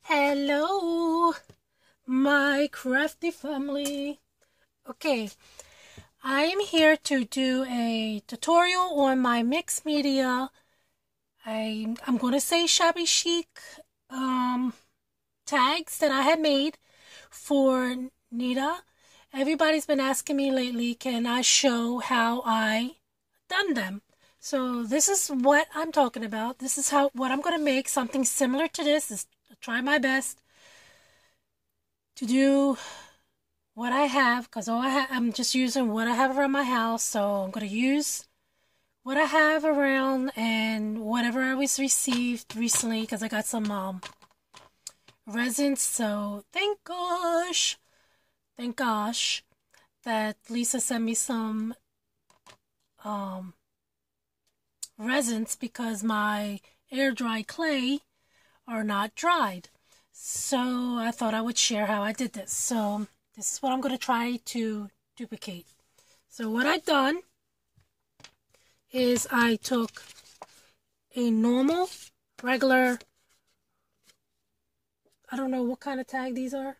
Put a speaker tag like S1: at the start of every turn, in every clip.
S1: Hello, my crafty family. Okay, I am here to do a tutorial on my mixed media. I'm going to say Shabby Chic tags that I had made for Nita. Everybody's been asking me lately, can I show how I done them? So this is what I'm talking about. This is what I'm going to make. Something similar to this. Try my best to do what I have, because I'm just using what I have around my house. So I'm going to use what I have around and whatever I was received recently, because I got some resins. So thank gosh that Lisa sent me some resins, because my air dry clay are not dried. So I thought I would share how I did this. So this is what I'm going to try to duplicate. So what I've done is I took a normal, regular, I don't know what kind of tag these are,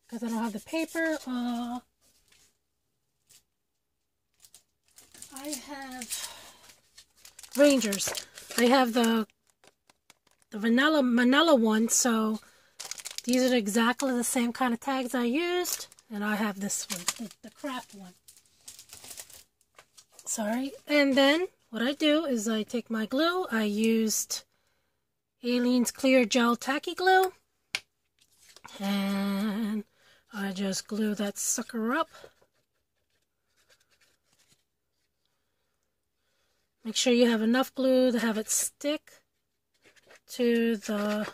S1: because I don't have the paper. I have Rangers. I have the manila one, so these are exactly the same kind of tags I used. And I have this one, the craft one. Sorry. And then what I do is I take my glue. I used Aleene's Clear Gel Tacky Glue. And I just glue that sucker up. Make sure you have enough glue to have it stick to the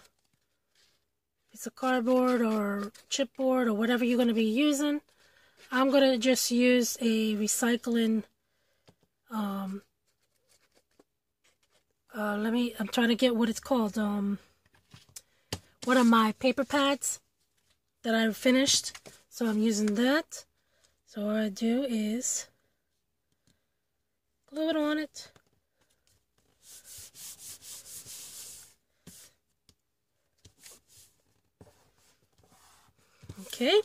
S1: piece of cardboard or chipboard or whatever you're going to be using. I'm going to just use a recycling, I'm trying to get what it's called, one of my paper pads that I finished. So I'm using that. So what I do is glue it on it. Okay,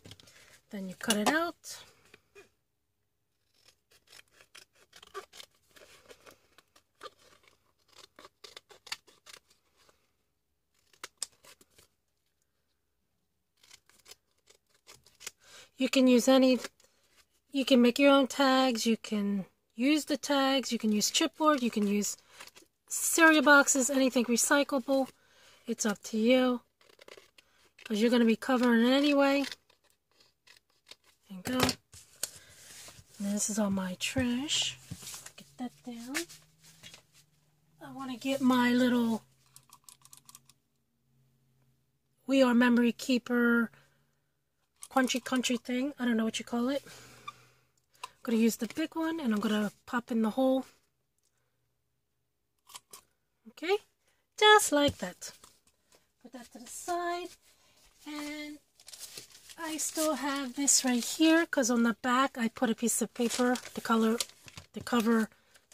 S1: then you cut it out. You can use you can make your own tags, you can use the tags, you can use chipboard, you can use cereal boxes, anything recyclable. It's up to you, because you're going to be covering it anyway. There you go. And this is all my trash. Get that down. I want to get my little We Are Memory Keeper crunchy country thing. I don't know what you call it. I'm going to use the big one, and I'm going to pop in the hole. Okay, just like that. Put that to the side. And I still have this right here, because on the back I put a piece of paper to cover,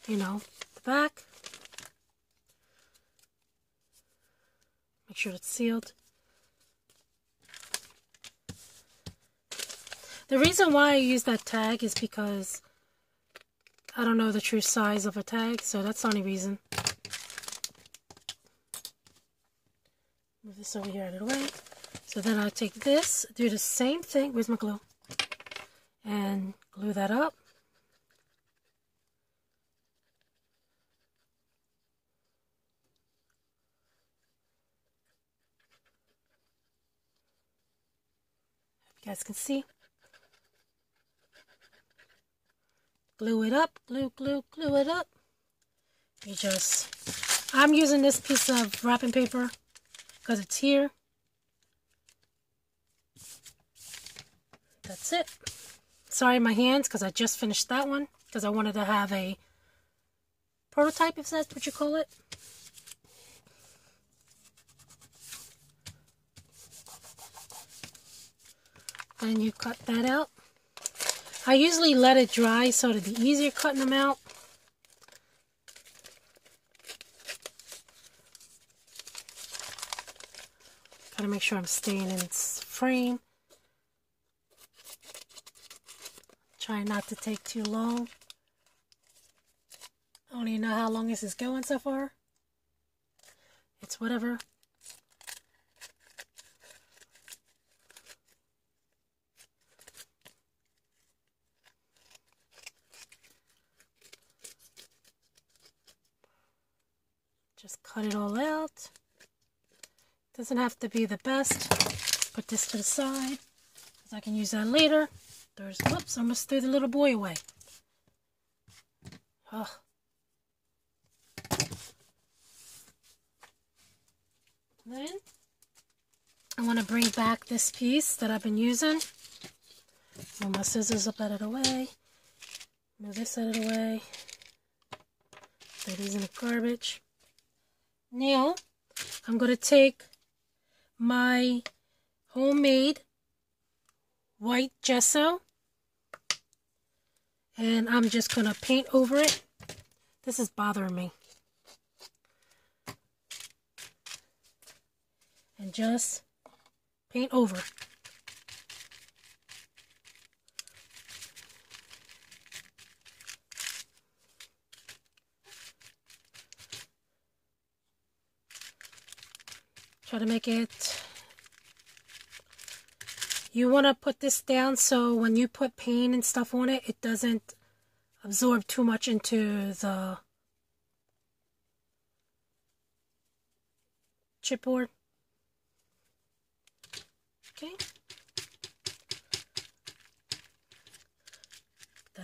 S1: you know, the back. Make sure it's sealed. The reason why I use that tag is because I don't know the true size of a tag, so that's the only reason. Move this over here out of the way. So then I take this, do the same thing. Where's my glue? And glue that up. You guys can see. Glue it up, glue it up. I'm using this piece of wrapping paper because it's here. That's it. Sorry, my hands, because I just finished that one, because I wanted to have a prototype, if that's what you call it. And you cut that out. I usually let it dry so it'd be easier cutting them out. Gotta make sure I'm staying in its frame. Try not to take too long. I don't even know how long this is going so far. It's whatever. Just cut it all out. Doesn't have to be the best. Put this to the side, because I can use that later. There's, whoops, I almost threw the little boy away. Ugh. Then, I want to bring back this piece that I've been using. Move my scissors up out of the way. Move this out of the way. Throw these in the garbage. Now, I'm going to take my homemade white gesso and I'm just going to paint over it. This is bothering me. And just paint over. Try to make it, you want to put this down so when you put paint and stuff on it, it doesn't absorb too much into the chipboard. Okay.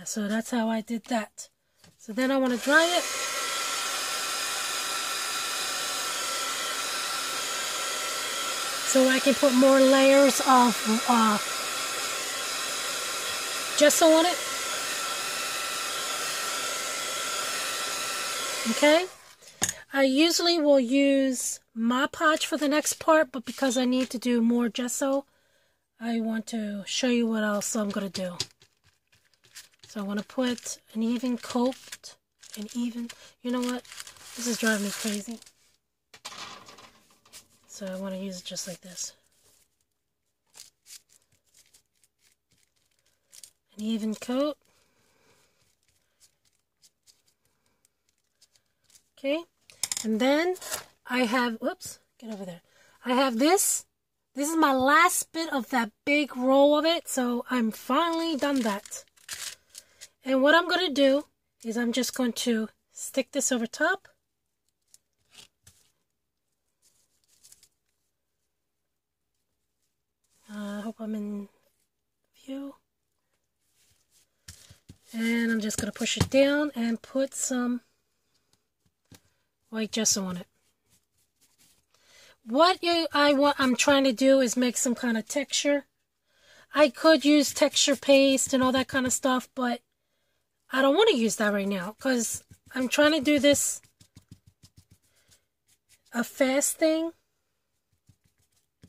S1: So that's how I did that. So then I want to dry it. So I can put more layers of gesso on it. Okay. I usually will use Mod Podge for the next part, but because I need to do more gesso, I want to show you what else I'm going to do. So I want to put an even coat, you know what? This is driving me crazy. So I want to use it just like this. An even coat. Okay. And then I have, whoops, get over there. I have this. This is my last bit of that big roll of it. So I'm finally done that. And what I'm going to do is I'm just going to stick this over top. I hope I'm in view. And I'm just going to push it down and put some white gesso on it. What I'm trying to do is make some kind of texture. I could use texture paste and all that kind of stuff, but I don't want to use that right now because I'm trying to do this a fast thing.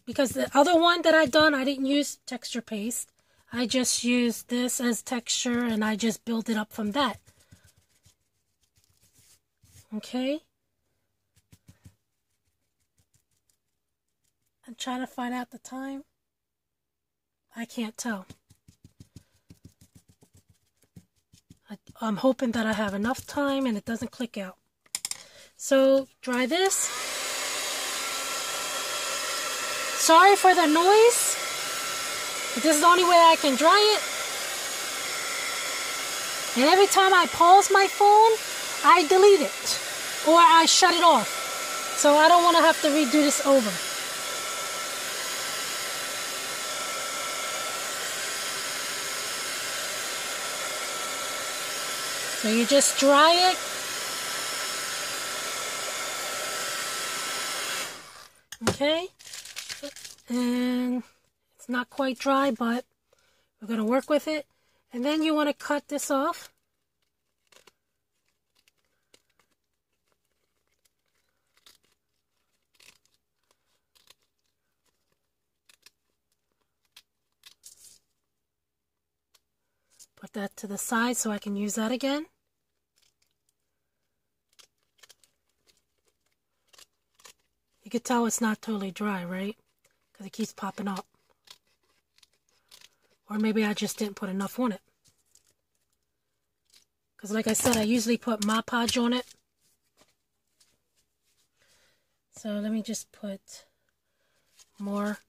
S1: Because the other one that I done, I didn't use texture paste. I just used this as texture and I just built it up from that. Okay. I'm trying to find out the time. I can't tell. I'm hoping that I have enough time and it doesn't click out. So, dry this. Sorry for the noise, but this is the only way I can dry it. And every time I pause my phone, I delete it or I shut it off. So I don't want to have to redo this over. So you just dry it. Okay. And it's not quite dry, but we're going to work with it. And then you want to cut this off. Put that to the side so I can use that again. You can tell it's not totally dry, right? because it keeps popping up. Or maybe I just didn't put enough on it. Because like I said, I usually put Mod Podge on it. So let me just put more.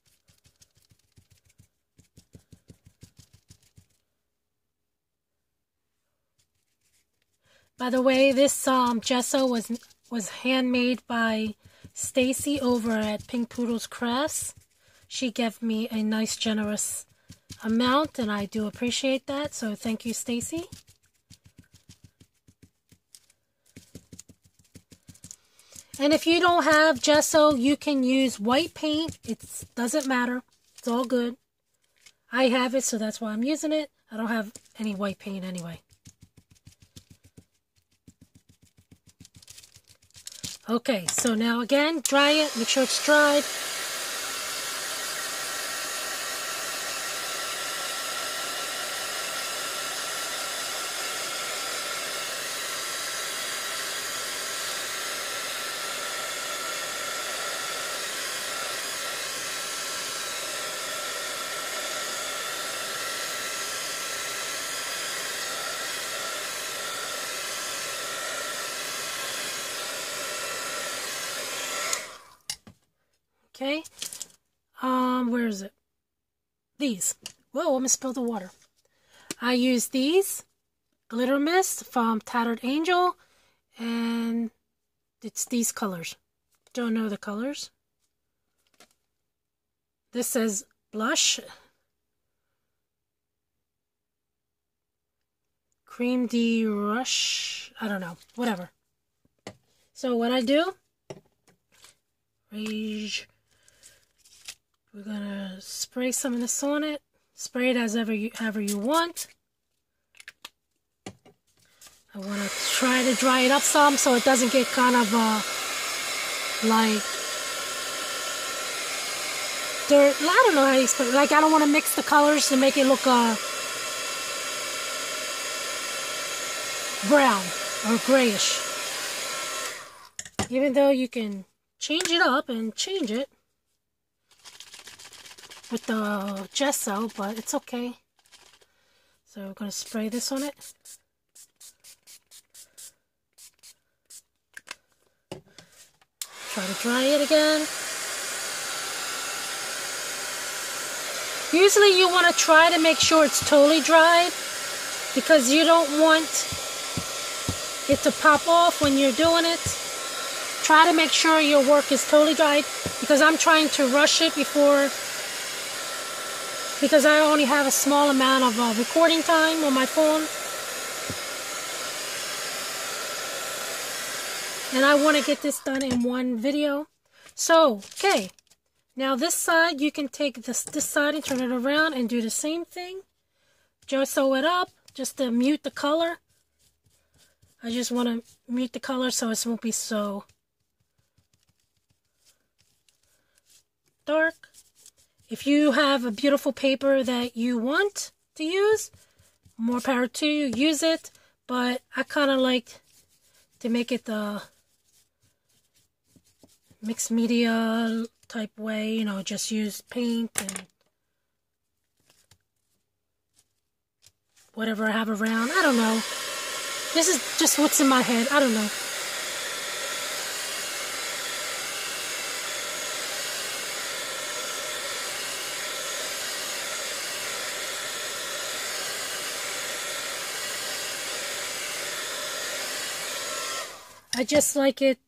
S1: By the way, this gesso was handmade by Stacy over at Pink Poodle's Crafts. She gave me a nice generous amount, and I do appreciate that. So thank you, Stacy. And if you don't have gesso, you can use white paint. It doesn't matter. It's all good. I have it, so that's why I'm using it. I don't have any white paint anyway. Okay, so now again, dry it. Make sure it's dried. Okay, where is it? These. Whoa, I'm gonna spill the water. I use these glitter mist from Tattered Angel, and it's these colors. Don't know the colors. This says blush, cream de rush. I don't know, whatever. So what I do, we're gonna spray some of this on it. Spray it as however you want. I want to try to dry it up some so it doesn't get kind of like dirt. I don't know how you explain it. Like, I don't want to mix the colors to make it look brown or grayish. Even though you can change it up and change it with the gesso, but it's okay. So we're going to spray this on it. Try to dry it again. Usually you want to try to make sure it's totally dried, because you don't want it to pop off when you're doing it. Try to make sure your work is totally dried, because I'm trying to rush it because I only have a small amount of recording time on my phone. And I want to get this done in one video. So, okay. Now this side, you can take this side and turn it around and do the same thing. Gesso it up just to mute the color. I just want to mute the color so it won't be so dark. If you have a beautiful paper that you want to use, more power to you, use it. But I kind of like to make it the mixed media type way, you know, just use paint and whatever I have around. I don't know. This is just what's in my head. I don't know. I just like it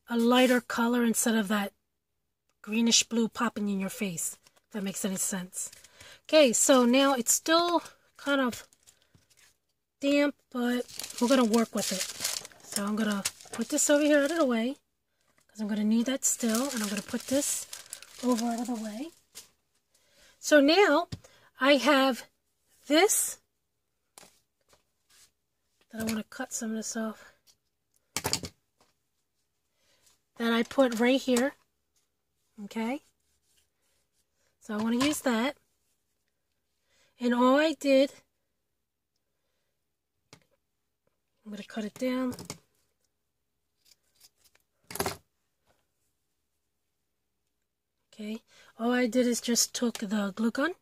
S1: a lighter color instead of that greenish blue popping in your face, if that makes any sense. Okay, so now it's still kind of damp, but we're going to work with it. So I'm going to put this over here out of the way, because I'm going to need that still, and I'm going to put this over out of the way. So now I have this, that I want to cut some of this off, that I put right here. Okay, so I want to use that, and all I did, I'm going to cut it down. Okay, all I did is just took the glue gun.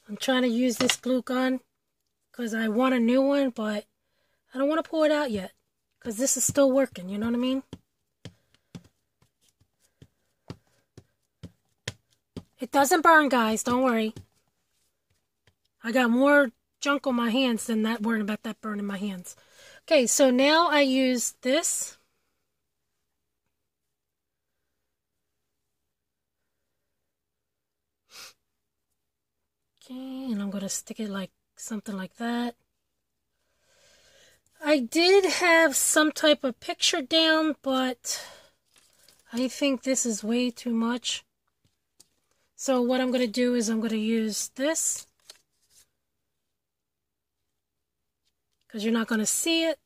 S1: I'm trying to use this glue gun because I want a new one, but I don't want to pull it out yet because this is still working, you know what I mean? It doesn't burn, guys, don't worry. I got more junk on my hands than that, worrying about that burning my hands. Okay, so now I use this. Okay, and I'm going to stick it like something like that. I did have some type of picture down, but I think this is way too much. So what I'm going to do is I'm going to use this. Because you're not going to see it.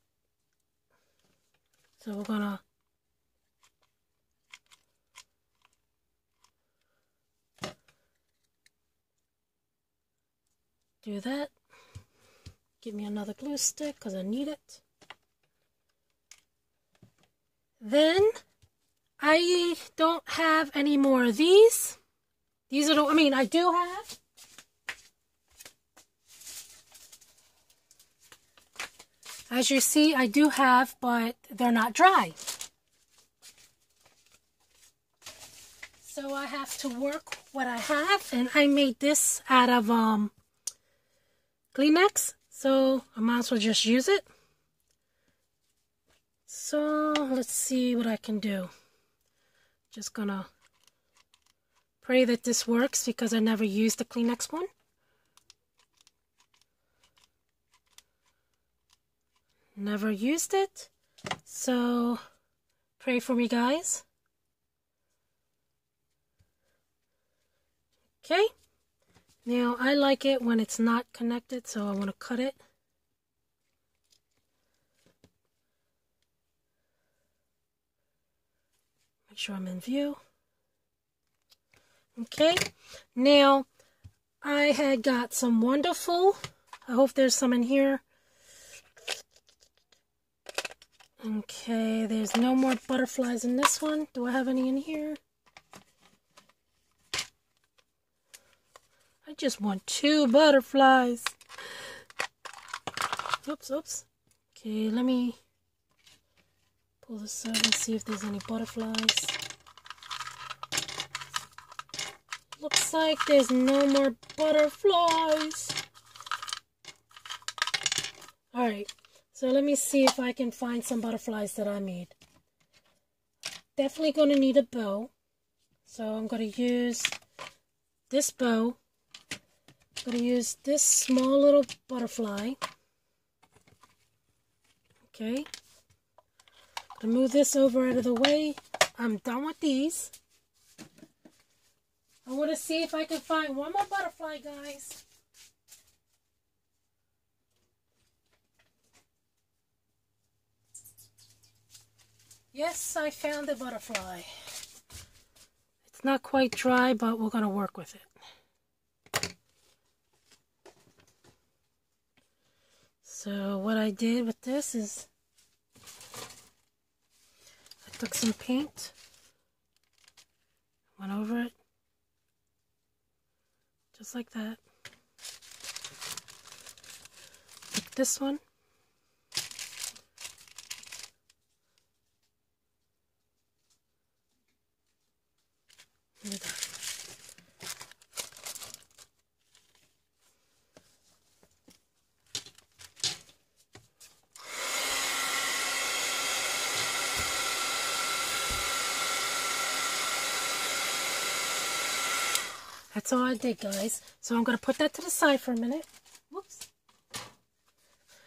S1: So we're going to do that. Give me another glue stick because I need it. Then I don't have any more of these. These are the, I mean, I do have. As you see, I do have, but they're not dry. So I have to work what I have, and I made this out of Kleenex, so I might as well just use it. So let's see what I can do. Just gonna pray that this works because I never used the Kleenex one. Never used it, so pray for me, guys. Okay, now I like it when it's not connected, so I want to cut it. Make sure I'm in view. Okay, now I had got some wonderful, I hope there's some in here. Okay, there's no more butterflies in this one. Do I have any in here? I just want 2 butterflies. Oops, oops. Okay, let me pull this out and see if there's any butterflies. Looks like there's no more butterflies. Alright. So let me see if I can find some butterflies that I made. Definitely going to need a bow. So I'm going to use this bow. I'm going to use this small little butterfly. Okay. I'm going to move this over out of the way. I'm done with these. I want to see if I can find one more butterfly, guys. Yes, I found a butterfly. It's not quite dry, but we're going to work with it. So what I did with this is I took some paint, went over it, just like that. Took this one. That's all I did, guys. So I'm going to put that to the side for a minute. Whoops.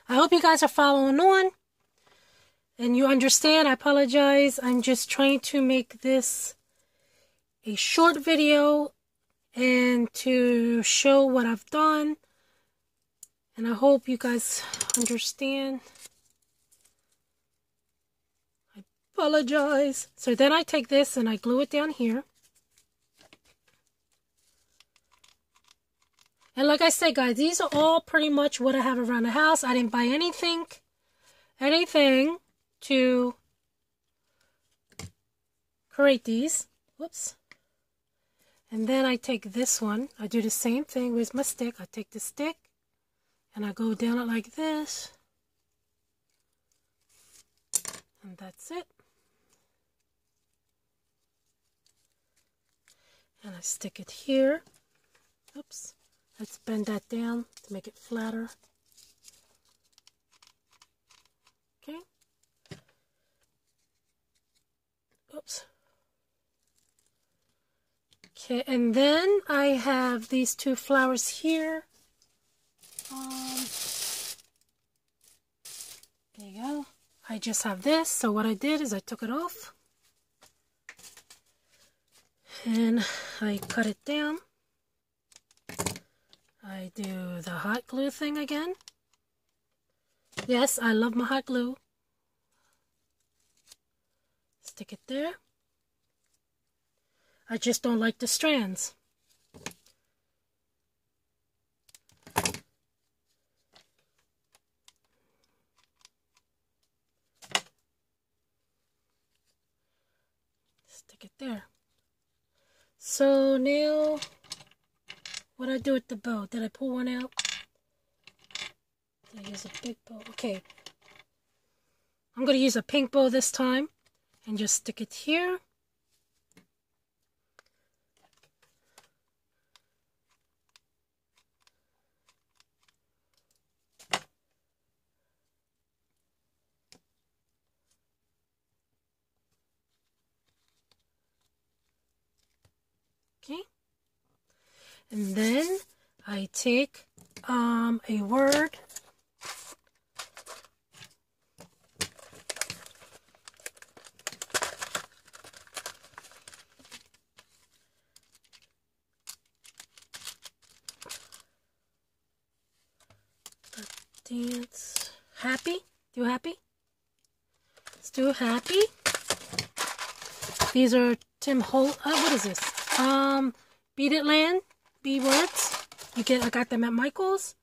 S1: I hope you guys are following on. And you understand. I apologize. I'm just trying to make this a short video and to show what I've done. And I hope you guys understand. I apologize. So then I take this and I glue it down here. And like I said, guys, these are all pretty much what I have around the house. I didn't buy anything anything to create these. Whoops. And then I take this one. I do the same thing with my stick. I take the stick and I go down it like this. And that's it. And I stick it here. Oops. Let's bend that down to make it flatter. Okay. Oops. Okay, and then I have these two flowers here. There you go. I just have this, so what I did is I took it off. And I cut it down. I do the hot glue thing again. Yes, I love my hot glue. Stick it there. I just don't like the strands. Stick it there. So now, what do I do with the bow? Did I pull one out? Did I use a big bow? Okay. I'm going to use a pink bow this time and just stick it here. Okay. And then I take a word. Dance. Happy? Do happy? Let's do happy. These are Tim Holt. What is this? Beat It Land. B words. I got them at Michael's.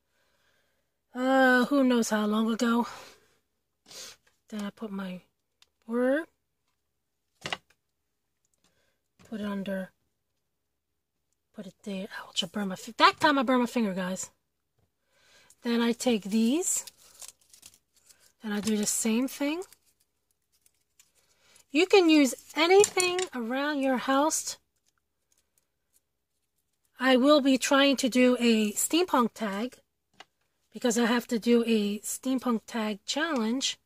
S1: Who knows how long ago. Then I put my word. Put it under. Put it there. Ouch, I burned my finger. That time I burned my finger, guys. Then I take these. And I do the same thing. You can use anything around your house. I will be trying to do a steampunk tag because I have to do a steampunk tag challenge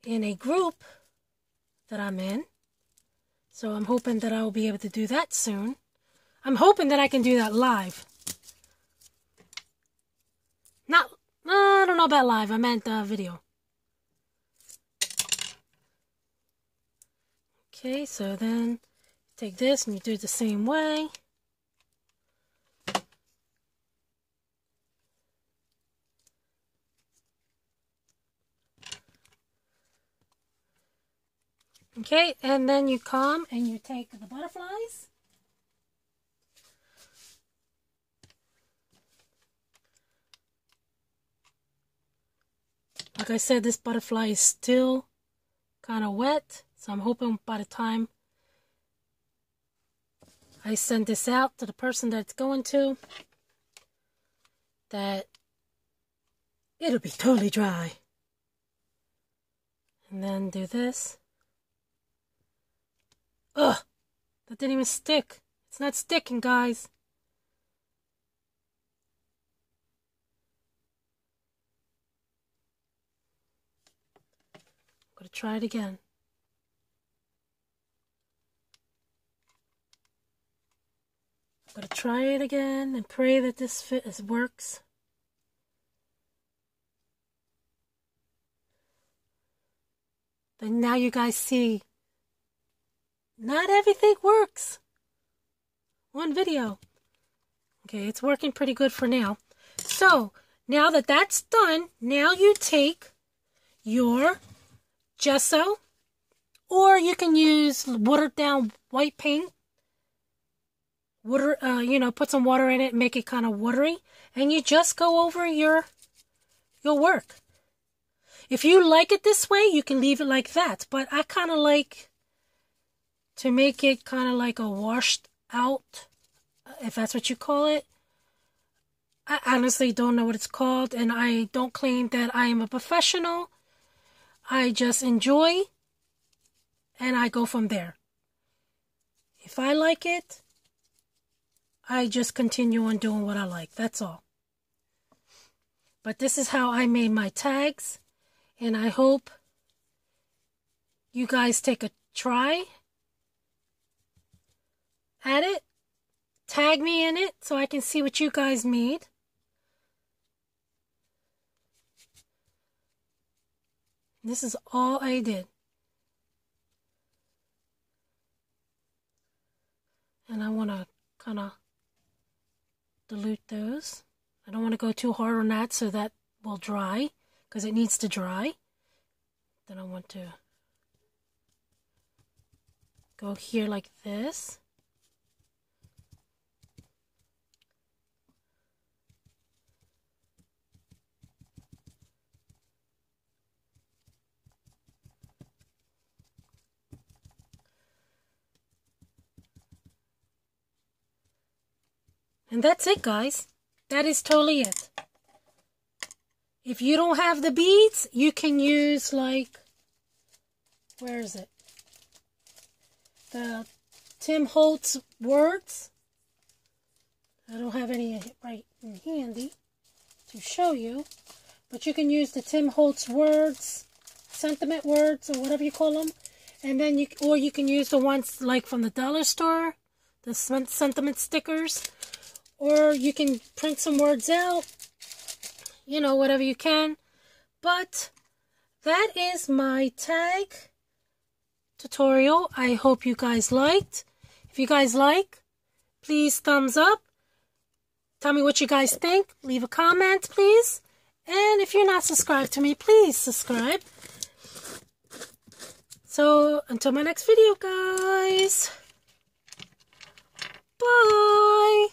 S1: in a group that I'm in. So I'm hoping that I will be able to do that soon. I'm hoping that I can do that live. I don't know about live. I meant video. Okay, so then take this and you do it the same way. Okay, and then you come and you take the butterflies. Like I said, this butterfly is still kind of wet, so I'm hoping by the time I send this out to the person that it's going to, that it'll be totally dry. And then do this. Ugh! That didn't even stick. It's not sticking, guys. I'm going to try it again. I'm going to try it again and pray that this works. Then now you guys see, not everything works on video. Okay, it's working pretty good for now. So, now that that's done, now you take your gesso, or you can use watered down white paint. Water, put some water in it, make it kind of watery, and you just go over your work. If you like it this way, you can leave it like that. But I kind of like to make it kind of like a washed out, if that's what you call it. I honestly don't know what it's called, and I don't claim that I am a professional. I just enjoy, and I go from there. If I like it, I just continue on doing what I like. That's all. But this is how I made my tags, and I hope you guys take a try at it. Tag me in it so I can see what you guys made. This is all I did. And I want to kind of dilute those. I don't want to go too hard on that so that will dry, because it needs to dry. Then I want to go here like this. And that's it, guys. That is totally it. If you don't have the beads, you can use like, where is it? The Tim Holtz words. I don't have any right in handy to show you. But you can use the Tim Holtz words, sentiment words, or whatever you call them. And then you can use the ones like from the dollar store, the sentiment stickers. Or you can print some words out, you know, whatever you can. But that is my tag tutorial. I hope you guys liked. If you guys like, please thumbs up. Tell me what you guys think. Leave a comment, please. And if you're not subscribed to me, please subscribe. So, until my next video, guys. Bye.